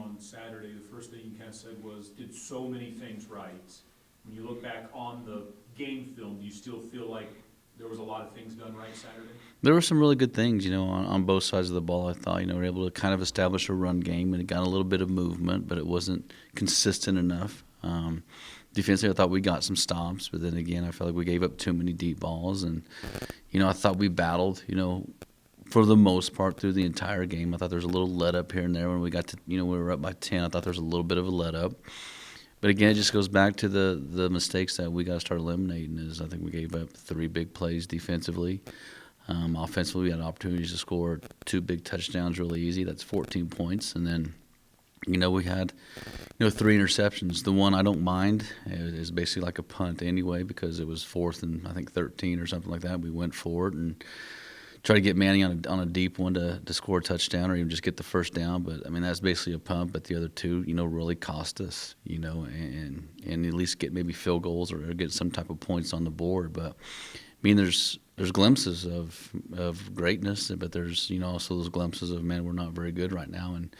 on Saturday, the first thing you kind of said was, did so many things right. When you look back on the game film, do you still feel like there was a lot of things done right Saturday? There were some really good things, on both sides of the ball. I thought, we were able to kind of establish a run game, and it got a little bit of movement, but it wasn't consistent enough. Defensively, I thought we got some stops, but then again, I felt like we gave up too many deep balls, and I thought we battled, for the most part through the entire game. I thought there was a little let up here and there when we got to, we were up by 10. I thought there was a little bit of a let up. But again, it just goes back to the mistakes that we got to start eliminating. Is I think we gave up 3 big plays defensively. Offensively, we had opportunities to score 2 big touchdowns really easy. That's 14 points. And then, we had, 3 interceptions. The one I don't mind is basically like a punt anyway, because it was 4th and I think 13 or something like that. We went for it and try to get Manny on a deep one to score a touchdown or even just get the first down. But, that's basically a punt. But the other 2, really cost us, and at least get maybe field goals or get some type of points on the board. But, there's glimpses of greatness, but there's, also those glimpses of, man, we're not very good right now. And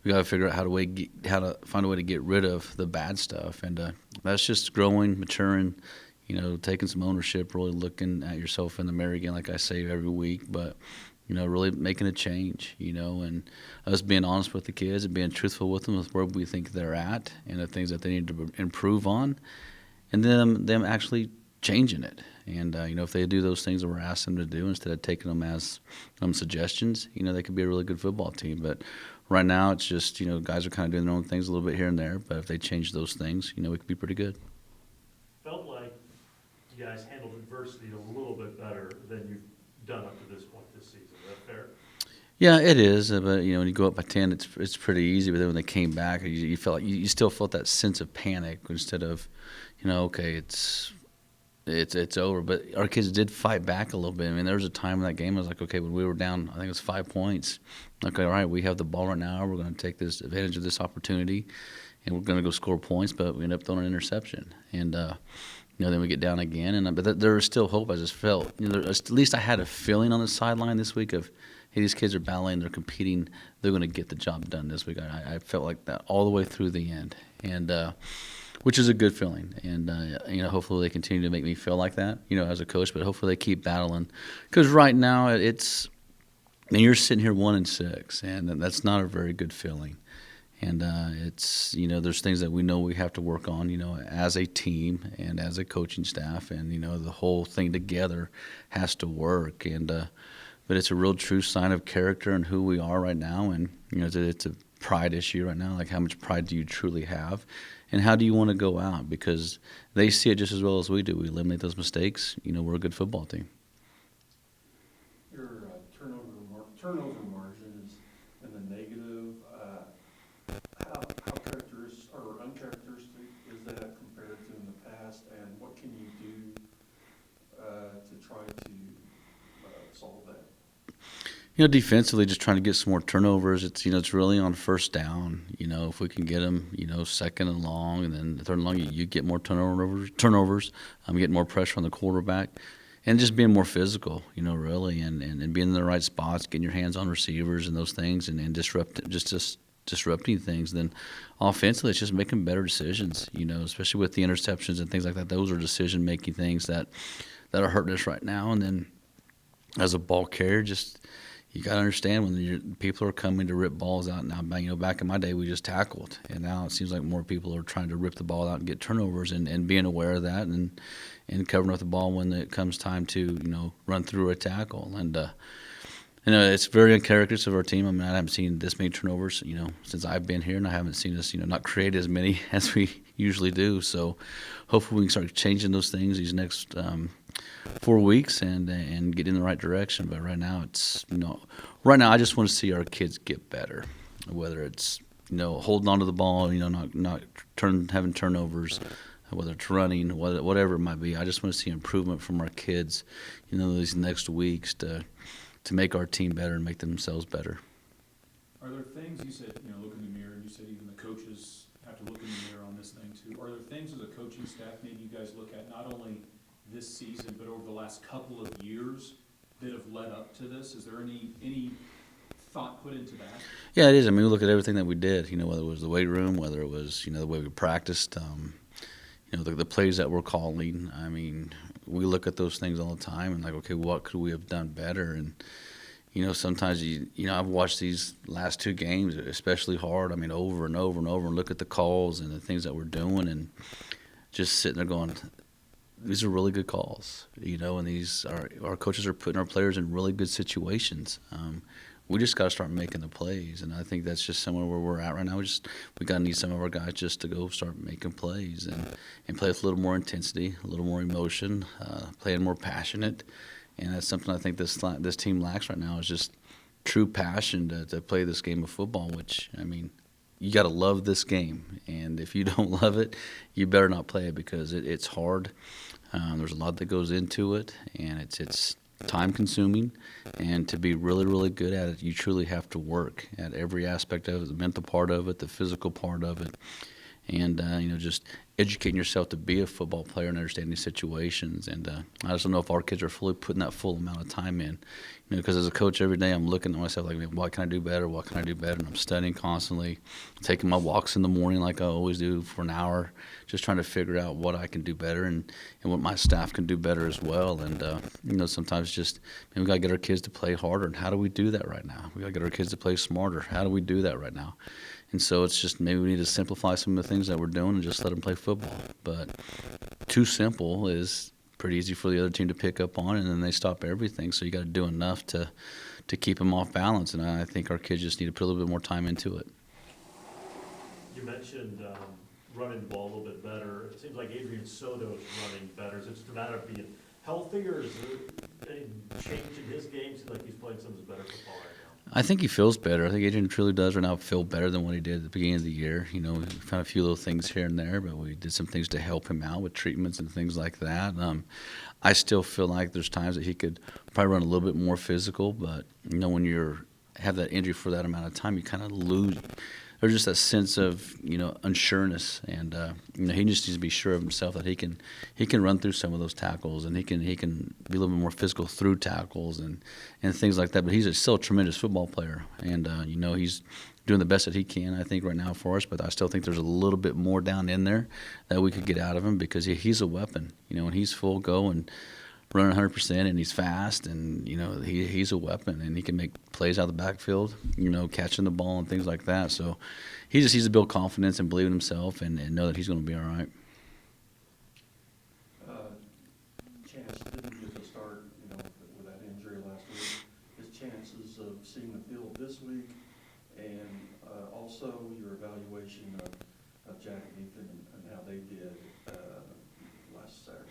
we got to figure out how to find a way to get rid of the bad stuff. And that's just growing, maturing, taking some ownership, really looking at yourself in the mirror again, like I say every week, but, really making a change, and us being honest with the kids and being truthful with them with where we think they're at and the things that they need to improve on, and then them actually changing it. And, if they do those things that we're asking them to do instead of taking them as suggestions, they could be a really good football team. But right now it's just, guys are kind of doing their own things a little bit here and there, but if they change those things, we could be pretty good. Felt like you guys handled adversity a little bit better than you've done up to this point this season. Is that fair? Yeah, it is. But when you go up by 10, it's pretty easy. But then when they came back, you felt like you still felt that sense of panic instead of, okay, it's over. But our kids did fight back a little bit. There was a time in that game I was like, okay, when we were down, I think it was 5 points. Okay, all right, we have the ball right now. We're going to take this advantage of this opportunity, and we're going to go score points. But we end up throwing an interception, and then we get down again. But there was still hope. I just felt, at least I had a feeling on the sideline this week of, hey, these kids are battling, they're competing, they're going to get the job done this week. I felt like that all the way through the end, and which is a good feeling. And, hopefully they continue to make me feel like that, as a coach, but hopefully they keep battling. Because right now you're sitting here 1-6, and that's not a very good feeling. And it's, there's things that we know we have to work on, as a team and as a coaching staff. And, the whole thing together has to work. And but it's a real true sign of character and who we are right now. And, it's a pride issue right now. Like, how much pride do you truly have? And how do you want to go out? Because they see it just as well as we do. We eliminate those mistakes. We're a good football team. Your turnover margin is in the negative. How characteristic or uncharacteristic is that compared to in the past, and what can you do to try to solve that? Defensively, just trying to get some more turnovers. It's really on first down. If we can get them, 2nd and long, and then 3rd and long, you get more turnovers. Getting more pressure on the quarterback, and just being more physical. Really, and being in the right spots, getting your hands on receivers and those things, and disrupting things. Then offensively, it's just making better decisions. Especially with the interceptions and things like that. Those are decision-making things that are hurting us right now. And then as a ball carrier, you got to understand when people are coming to rip balls out now. Back in my day, we just tackled, and now it seems like more people are trying to rip the ball out and get turnovers, and being aware of that and covering up the ball when it comes time to run through a tackle. And it's very uncharacteristic of our team. I haven't seen this many turnovers since I've been here, and I haven't seen us not create as many as we usually do. So hopefully we can start changing those things these next 4 weeks and get in the right direction. But right now I just want to see our kids get better, whether it's holding onto the ball, not having turnovers, whether it's running, whatever it might be. I just want to see improvement from our kids, these next weeks to make our team better and make themselves better. Are there things, you said, look in the mirror, and you said even the coaches have to look in the mirror on this thing too. Are there things as a coaching staff maybe you guys look at not only this season but over the last couple of years that have led up to this? Is there any thought put into that? Yeah, it is. I mean, we look at everything that we did, whether it was the weight room, whether it was, the way we practiced, the plays that we're calling. I mean, we look at those things all the time and like, okay, what could we have done better? And, sometimes I've watched these last two games, especially hard. I mean, over and over and over, and look at the calls and the things that we're doing, and just sitting there going, these are really good calls, and these our coaches are putting our players in really good situations. We just got to start making the plays, and I think that's just somewhere where we're at right now. We got to need some of our guys just to go start making plays and play with a little more intensity, a little more emotion, playing more passionate. And that's something I think this team lacks right now, is just true passion to play this game of football, which, I mean, you got to love this game. And if you don't love it, you better not play it, because it's hard. There's a lot that goes into it, and it's time-consuming. And to be really, really good at it, you truly have to work at every aspect of it, the mental part of it, the physical part of it. And, just educating yourself to be a football player and understanding situations. And I just don't know if our kids are fully putting that full amount of time in. Because as a coach, every day I'm looking at myself like, what can I do better? What can I do better? And I'm studying constantly, taking my walks in the morning like I always do for an hour, just trying to figure out what I can do better and what my staff can do better as well. And, sometimes just, we got to get our kids to play harder. And how do we do that right now? We got to get our kids to play smarter. How do we do that right now? And so it's just, maybe we need to simplify some of the things that we're doing and just let them play football. But too simple is pretty easy for the other team to pick up on, and then they stop everything. So you got to do enough to keep them off balance. And I think our kids just need to put a little bit more time into it. You mentioned running the ball a little bit better. It seems like Adrian Soto's running better. Is it just a matter of being healthy, or is there any change in his game? It seems like he's playing some of his better football right now. I think he feels better. I think Adrian truly does right now feel better than what he did at the beginning of the year. We found a few little things here and there, but we did some things to help him out with treatments and things like that. I still feel like there's times that he could probably run a little bit more physical, but, when you have that injury for that amount of time, you kind of lose. There's just that sense of, unsureness, and he just needs to be sure of himself that he can run through some of those tackles, and he can be a little bit more physical through tackles and things like that. But he's still a tremendous football player, and he's doing the best that he can, I think, right now for us. But I still think there's a little bit more down in there that we could get out of him, because he's a weapon, and he's full go and running 100%, and he's fast, and he's a weapon, and he can make plays out of the backfield, catching the ball and things like that. So he just needs to build confidence and believe in himself and know that he's going to be all right. Chance didn't get the start, with that injury last week. His chances of seeing the field this week, and also your evaluation of Jack and Ethan and how they did last Saturday.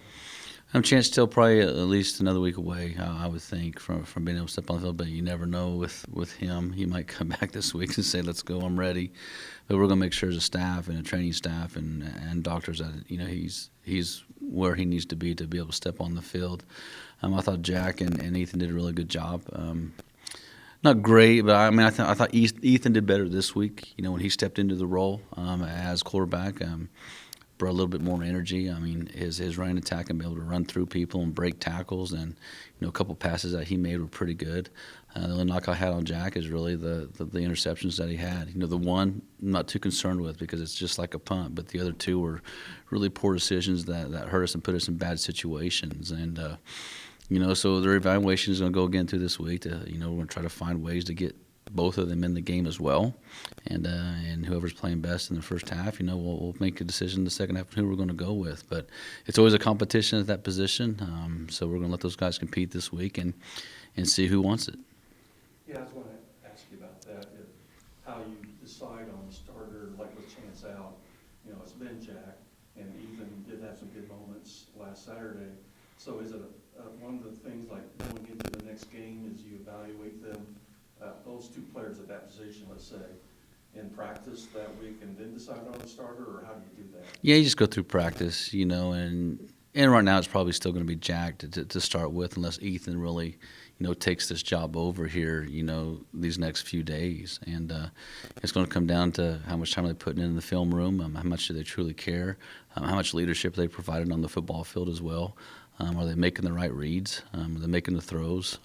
Chance still probably at least another week away, I would think, from being able to step on the field. But you never know with him. He might come back this week and say, "Let's go, I'm ready." But we're going to make sure as a staff and a training staff and doctors that he's where he needs to be able to step on the field. I thought Jack and Ethan did a really good job. Not great, but I mean, I thought Ethan did better this week. When he stepped into the role as quarterback. Brought a little bit more energy. I mean, his running attack and be able to run through people and break tackles, and a couple passes that he made were pretty good. The only knock I had on Jack is really the interceptions that he had. The one I'm not too concerned with, because it's just like a punt, but the other two were really poor decisions that hurt us and put us in bad situations. And so their evaluation is going to go again through this week. We're going to try to find ways to get both of them in the game as well, and whoever's playing best in the first half, we'll make a decision in the second half who we're going to go with. But it's always a competition at that position, so we're going to let those guys compete this week and see who wants it. Yeah, I was going to ask you about that, how you decide on the starter, like with Chance out. It's been Jack, and Ethan did have some good moments last Saturday. So is it one of the things, like going into the next game, is you evaluate them, those two players at that position, let's say, in practice that week, and then decide on the starter, or how do you do that? Yeah, you just go through practice, and right now it's probably still going to be Jack to start with, unless Ethan really, takes this job over here, these next few days. And it's going to come down to how much time they're putting in the film room, how much do they truly care, how much leadership they provided on the football field as well. Are they making the right reads? Are they making the throws?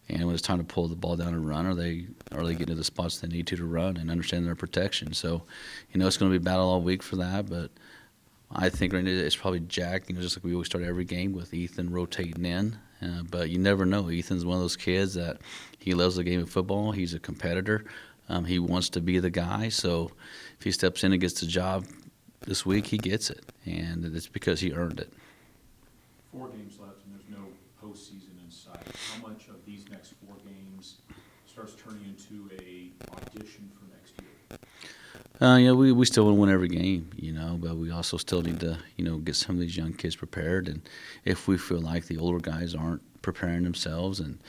And when it's time to pull the ball down and run, are they getting to the spots they need to run and understand their protection? So, it's going to be battle all week for that. But I think right now it's probably Jack. Just like we always start every game with Ethan rotating in. But you never know. Ethan's one of those kids that he loves the game of football. He's a competitor. He wants to be the guy. So if he steps in and gets the job this week, he gets it, and it's because he earned it. 4 games left and there's no postseason in sight. How much of these next 4 games starts turning into a audition for next year? We still want to win every game, but we also still need to, get some of these young kids prepared. And if we feel like the older guys aren't preparing themselves and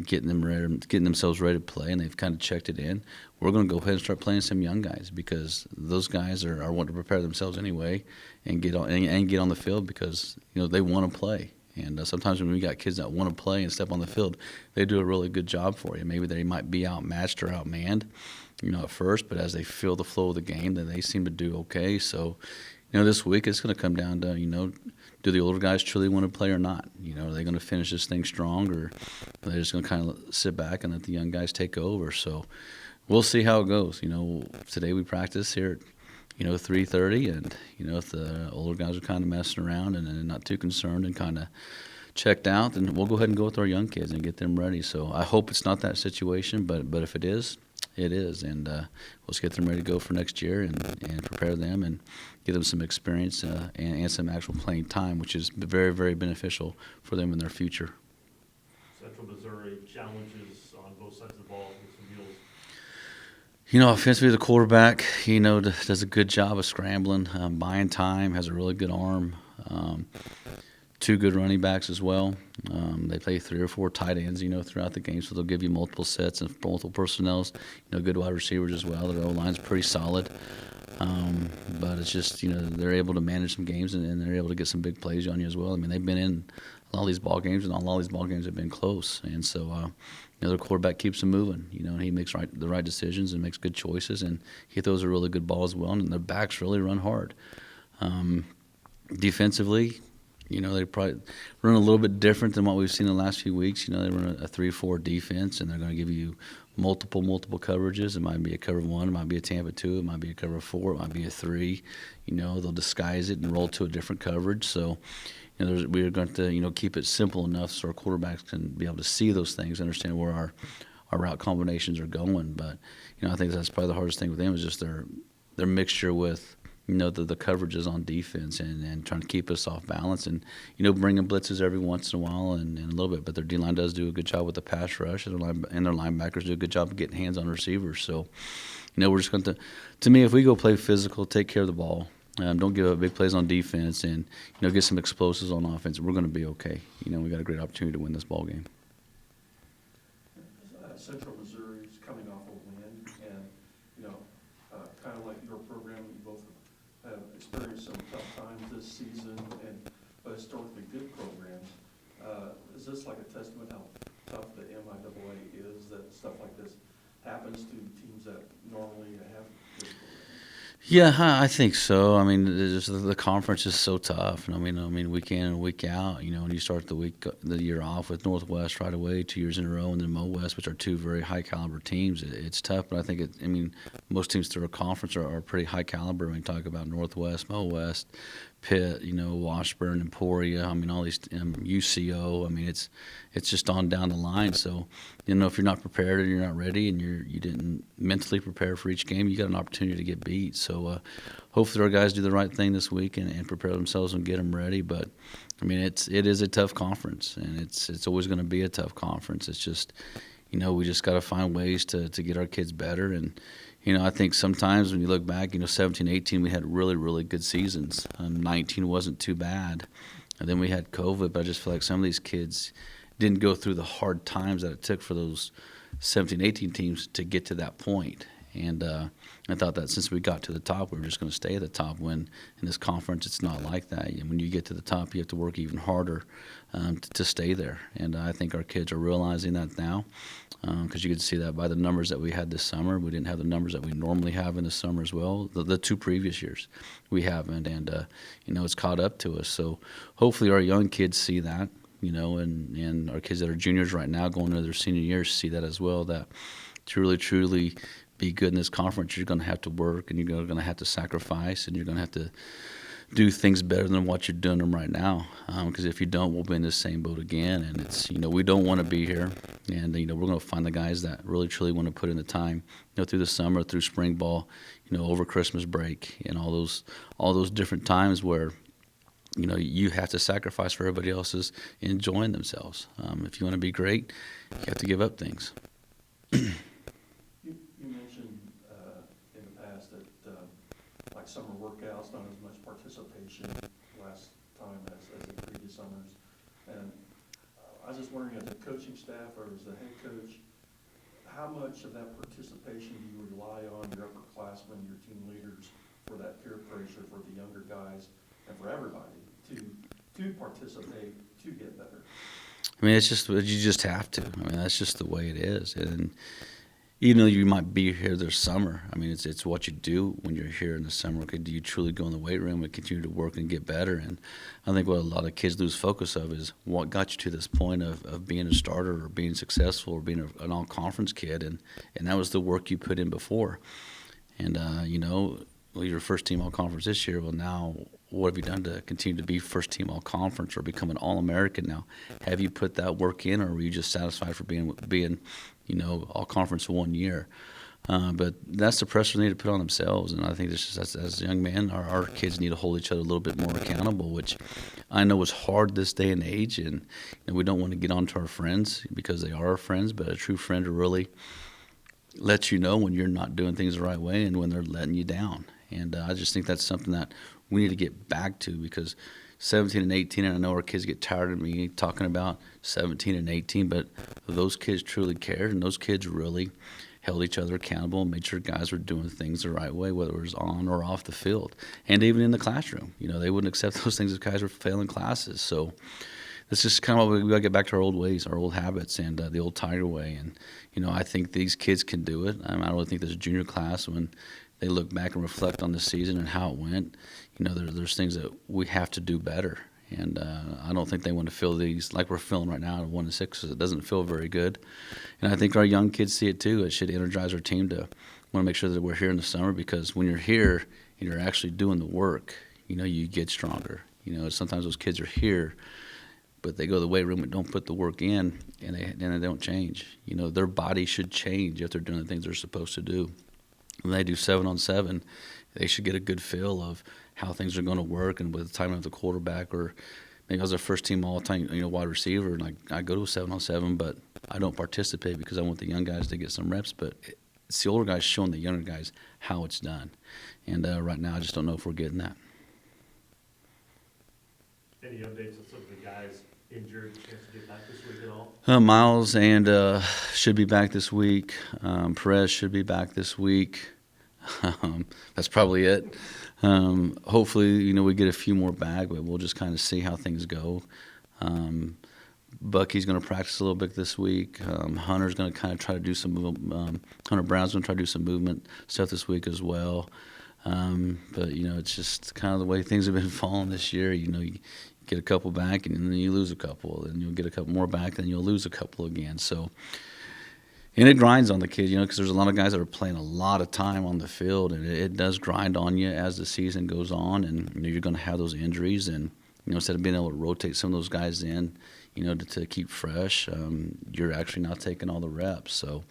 getting themselves ready to play, and they've kind of checked it in, we're going to go ahead and start playing some young guys, because those guys are wanting to prepare themselves anyway and get on the field, because they want to play. And sometimes when we got kids that want to play and step on the field, they do a really good job for you. Maybe they might be outmatched or outmanned, at first, but as they feel the flow of the game, then they seem to do okay. So, this week it's going to come down to, do the older guys truly want to play or not? Are they going to finish this thing strong, or are they just going to kind of sit back and let the young guys take over? So we'll see how it goes. Today we practice here at 3:30, and if the older guys are kind of messing around and not too concerned and kind of checked out, then we'll go ahead and go with our young kids and get them ready. So I hope it's not that situation, but if it is, it is, and let's get them ready to go for next year and prepare them and give them some experience and some actual playing time, which is very, very beneficial for them in their future. Central Missouri challenges on both sides of the ball with some deals. Offensively, the quarterback, does a good job of scrambling, buying time, has a really good arm. 2 good running backs as well. They play 3 or 4 tight ends, throughout the game, so they'll give you multiple sets and multiple personnels. Good wide receivers as well. Their O-line's pretty solid. But it's just, they're able to manage some games, and they're able to get some big plays on you as well. I mean, they've been in a lot of these ball games, and a lot of these ball games have been close. And so, their quarterback keeps them moving, and he makes the right decisions and makes good choices, and he throws a really good ball as well, and their backs really run hard. Defensively, they probably run a little bit different than what we've seen in the last few weeks. They run a 3-4 defense, and they're going to give you multiple coverages. It might be a cover 1, it might be a Tampa 2, it might be a cover 4, it might be a 3. They'll disguise it and roll to a different coverage. So, we're going to, keep it simple enough so our quarterbacks can be able to see those things, understand where our route combinations are going. But, I think that's probably the hardest thing with them is just their mixture with the coverages on defense and trying to keep us off balance and, bringing blitzes every once in a while and a little bit. But their D-line does do a good job with the pass rush, and their linebackers do a good job of getting hands on receivers. So, we're just going to me, if we go play physical, take care of the ball, don't give up big plays on defense, and, get some explosives on offense, we're going to be okay. We got a great opportunity to win this ball game. Central Missouri is coming off a win, and, kind of like your program, you both have experienced some tough times this season, but historically good programs. Is this like a testament how tough the MIAA is, that stuff like this happens to teams that normally have good programs? Yeah, I think so. I mean, the conference is so tough. And I mean, week in and week out. When you start the year off with Northwest right away, 2 years in a row, and then Mo West, which are 2 very high caliber teams, it's tough. But I think most teams through a conference are pretty high caliber. When you talk about Northwest, Mo West, Pitt, Washburn, Emporia. All these UCO. It's just on down the line. So, if you're not prepared or you're not ready and you didn't mentally prepare for each game, you got an opportunity to get beat. So, hopefully our guys do the right thing this week and prepare themselves and get them ready. But it is a tough conference, and it's always going to be a tough conference. It's just, we just got to find ways to get our kids better. And I think sometimes when you look back, 17, 18, we had really, really good seasons. 19 wasn't too bad. And then we had COVID, but I just feel like some of these kids didn't go through the hard times that it took for those 17, 18 teams to get to that point. And I thought that since we got to the top, we were just going to stay at the top. When in this conference, it's not like that. And when you get to the top, you have to work even harder to stay there. And I think our kids are realizing that now, because you can see that by the numbers that we had this summer. We didn't have the numbers that we normally have in the summer as well. The 2 previous years, we haven't. And, it's caught up to us. So hopefully our young kids see that, and our kids that are juniors right now going into their senior years see that as well, that to really, truly be good in this conference, you're going to have to work, and you're going to have to sacrifice, and you're going to have to do things better than what you're doing them right now. Because if you don't, we'll be in the same boat again. And it's, we don't want to be here. And, we're going to find the guys that really, truly want to put in the time, through the summer, through spring ball, over Christmas break, and all those different times where, you have to sacrifice for everybody else's enjoying themselves. If you want to be great, you have to give up things. You mentioned in the past that like summer workouts, not as much participation last time as in previous summers. And I was just wondering, as a coaching staff or as the head coach, how much of that participation do you rely on your upperclassmen, your team leaders, for that peer pressure for the younger guys and for everybody to participate, to get better? I mean, it's just, you just have to. I mean, that's just the way it is. And even though you might be here this summer, I mean, it's what you do when you're here in the summer. Okay, do you truly go in the weight room and continue to work and get better? And I think what a lot of kids lose focus of is what got you to this point of being a starter or being successful or being an all-conference kid. And that was the work you put in before. And, well, you're first-team all-conference this year. Well, now what have you done to continue to be first-team all-conference or become an All-American now? Have you put that work in, or were you just satisfied for being all-conference 1 year? But that's the pressure they need to put on themselves. And I think this is, as young men, our kids need to hold each other a little bit more accountable, which I know is hard this day and age. And we don't want to get on to our friends because they are our friends, but a true friend will really let you know when you're not doing things the right way and when they're letting you down. And I just think that's something that we need to get back to, because 17 and 18, and I know our kids get tired of me talking about 17 and 18, but those kids truly cared, and those kids really held each other accountable and made sure guys were doing things the right way, whether it was on or off the field, and even in the classroom. They wouldn't accept those things if guys were failing classes. So it's just kind of, we got to get back to our old ways, our old habits, and the old Tiger way. And, I think these kids can do it. I don't really think there's a junior class, when they look back and reflect on the season and how it went, there's things that we have to do better. And I don't think they want to feel these like we're feeling right now at 1-6. It doesn't feel very good. And I think our young kids see it too. It should energize our team to want to make sure that we're here in the summer, because when you're here and you're actually doing the work, you get stronger. Sometimes those kids are here, but they go to the weight room and don't put the work in, and they don't change. Their body should change if they're doing the things they're supposed to do. When they do 7-on-7, they should get a good feel of how things are going to work, and with the timing of the quarterback, or maybe I was a first-team all-time wide receiver, and I go to a 7-on-7, but I don't participate because I want the young guys to get some reps. But it's the older guys showing the younger guys how it's done. And right now I just don't know if we're getting that. Any updates on some of the guys injured, chance to get back this week at all? Miles and should be back this week. Perez should be back this week. That's probably it. Hopefully, we get a few more back, but we'll just kind of see how things go. Bucky's going to practice a little bit this week. Hunter's going to kind of try to do some Hunter Brown's going to try to do some movement stuff this week as well. But it's just kind of the way things have been falling this year. You get a couple back, and then you lose a couple, and you'll get a couple more back, then you'll lose a couple again. So, and it grinds on the kids, because there's a lot of guys that are playing a lot of time on the field, and it does grind on you as the season goes on, and you're going to have those injuries. And instead of being able to rotate some of those guys in, to keep fresh, you're actually not taking all the reps. So,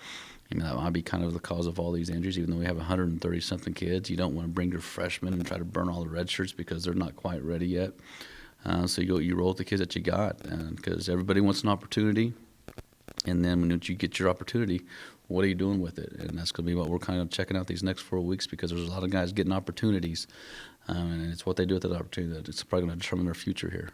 that might be kind of the cause of all these injuries. Even though we have 130-something kids, you don't want to bring your freshmen and try to burn all the red shirts because they're not quite ready yet. So you roll with the kids that you got, because everybody wants an opportunity. And then when you get your opportunity, what are you doing with it? And that's going to be what we're kind of checking out these next 4 weeks, because there's a lot of guys getting opportunities. And it's what they do with that opportunity that it's probably going to determine their future here.